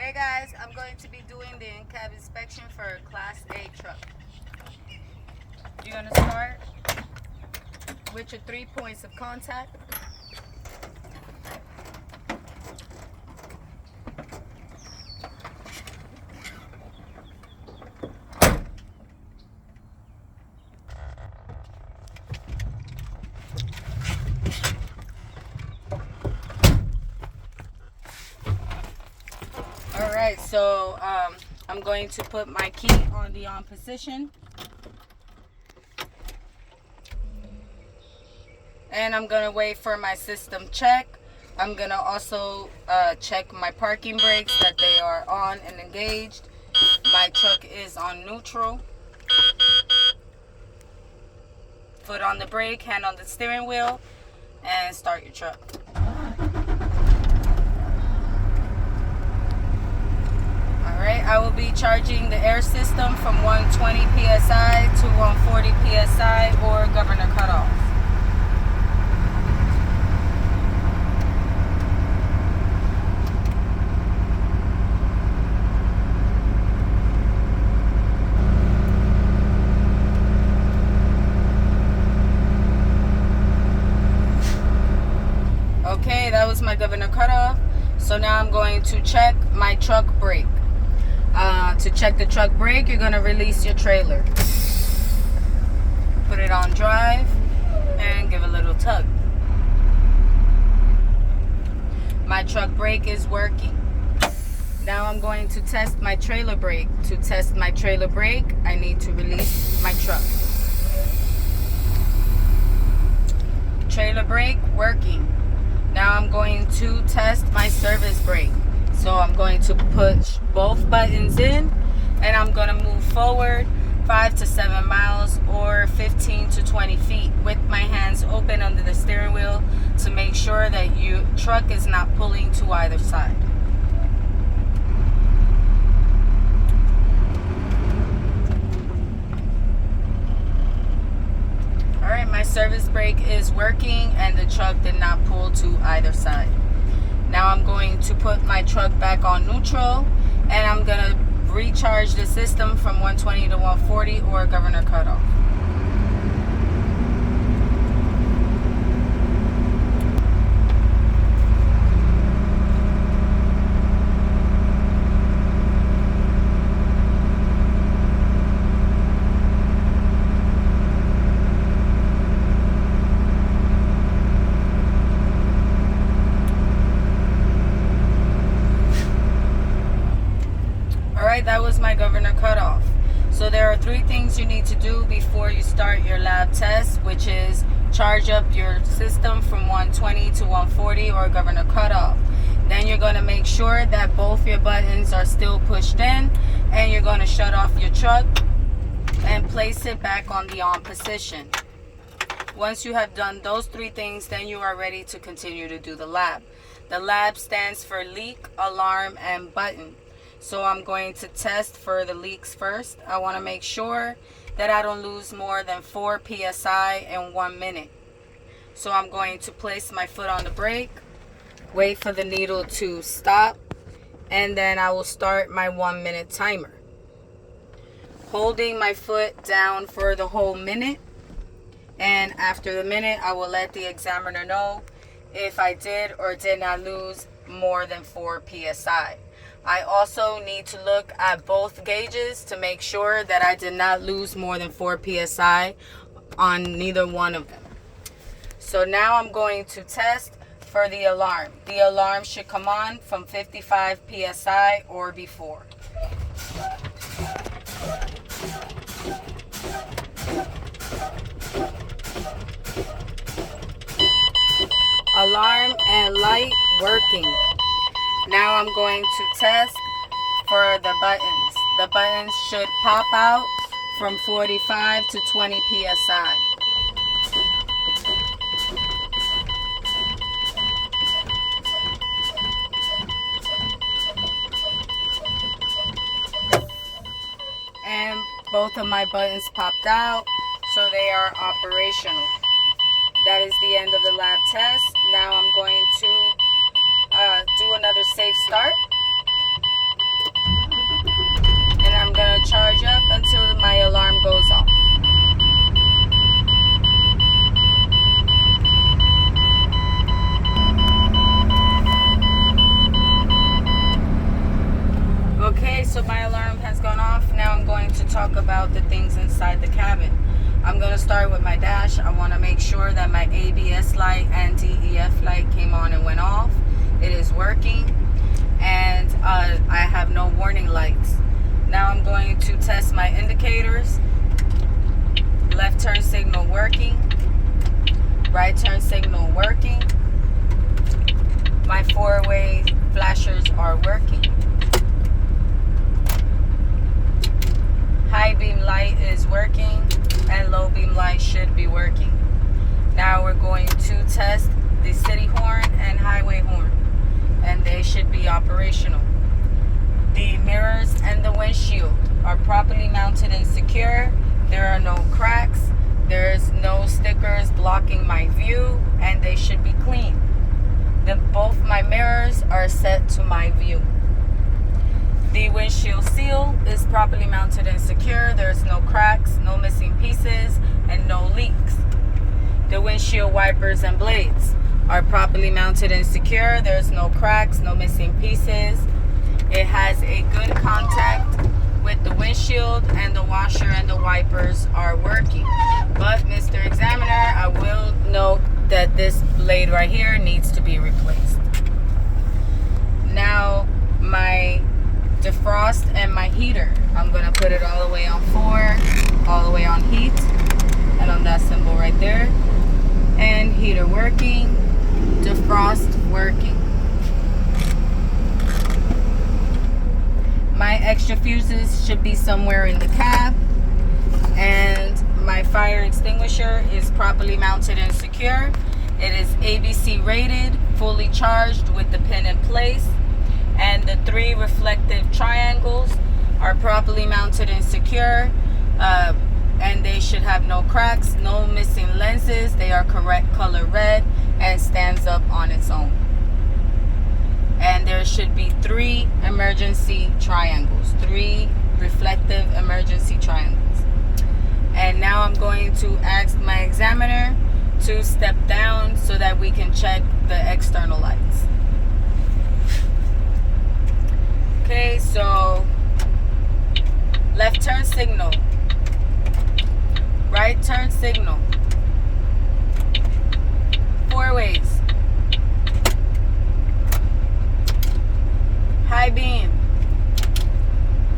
Hey guys, I'm going to be doing the in-cab inspection for a Class A truck. You're going to start with your 3 points of contact. Alright, so I'm going to put my key on the on position. And I'm going to wait for my system check. I'm going to also check my parking brakes, that they are on and engaged. My truck is on neutral. Foot on the brake, hand on the steering wheel, and start your truck. Alright, I will be charging the air system from 120 psi to 140 psi or governor cutoff. Okay, that was my governor cutoff. So now I'm going to check my truck brake. To check the truck brake, you're going to release your trailer. Put it on drive and give a little tug. My truck brake is working. Now I'm going to test my trailer brake. To test my trailer brake, I need to release my truck. Trailer brake working. Now I'm going to test my service brake. So I'm going to push both buttons in and I'm going to move forward 5 to 7 miles or 15 to 20 feet with my hands open under the steering wheel to make sure that your truck is not pulling to either side. Alright, my service brake is working and the truck did not pull to either side. Now I'm going to put my truck back on neutral and I'm going to recharge the system from 120 to 140 or governor cutoff. Alright, that was my governor cutoff. So there are 3 things you need to do before you start your lab test, which is charge up your system from 120 to 140 or governor cutoff. Then you're going to make sure that both your buttons are still pushed in and you're going to shut off your truck and place it back on the on position. Once you have done those 3 things, then you are ready to continue to do the lab. The lab stands for leak, alarm, and button. So I'm going to test for the leaks first. I want to make sure that I don't lose more than 4 psi in 1 minute. So I'm going to place my foot on the brake, wait for the needle to stop, and then I will start my 1 minute timer. Holding my foot down for the whole minute, and after the minute I will let the examiner know if I did or did not lose more than 4 psi. I also need to look at both gauges to make sure that I did not lose more than 4 psi on neither one of them. So now I'm going to test for the alarm. The alarm should come on from 55 psi or before. Alarm and light working. Now I'm going to test for the buttons. The buttons should pop out from 45 to 20 psi. And both of my buttons popped out, so they are operational. That is the end of the lab test. Now I'm going to do another safe start. talk about the things inside the cabin. I'm going to start with my dash. I want to make sure that my ABS light and DEF light came on and went off. It is working. And I have no warning lights. Now I'm going to test my indicators. Left turn signal working. Right turn signal working. My four-way flashers are working. High beam light is working and low beam light should be working. Now we're going to test the city horn and highway horn, and they should be operational. The mirrors and the windshield are properly mounted and secure. There are no cracks. There's no stickers blocking my view, and they should be clean. Both my mirrors are set to my view. The windshield seal is properly mounted and secure. There's no cracks, no missing pieces, and no leaks. The windshield wipers and blades are properly mounted and secure. There's no cracks, no missing pieces. It has a good contact with the windshield, and the washer and the wipers are working. But Mr. Examiner, I will note that this blade right here needs to be replaced. Now my defrost and my heater, I'm going to put it all the way on 4, all the way on heat, and on that symbol right there. And heater working, defrost working. My extra fuses should be somewhere in the cab, and my fire extinguisher is properly mounted and secure. It is ABC rated, fully charged with the pin in place, and the 3 reflective triangles are properly mounted and secure, and they should have no cracks, no missing lenses. They are correct color red and stands up on its own. And there should be 3 emergency triangles, 3 reflective emergency triangles. And now I'm going to ask my examiner to step down so that we can check the external lights. Okay, so left turn signal, right turn signal, 4 ways, high beam,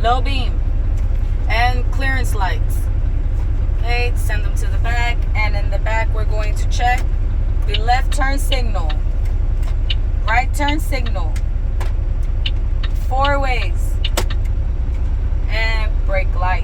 low beam, and clearance lights. Okay, send them to the back, and in the back we're going to check the left turn signal, right turn signal, 4 ways, and brake light.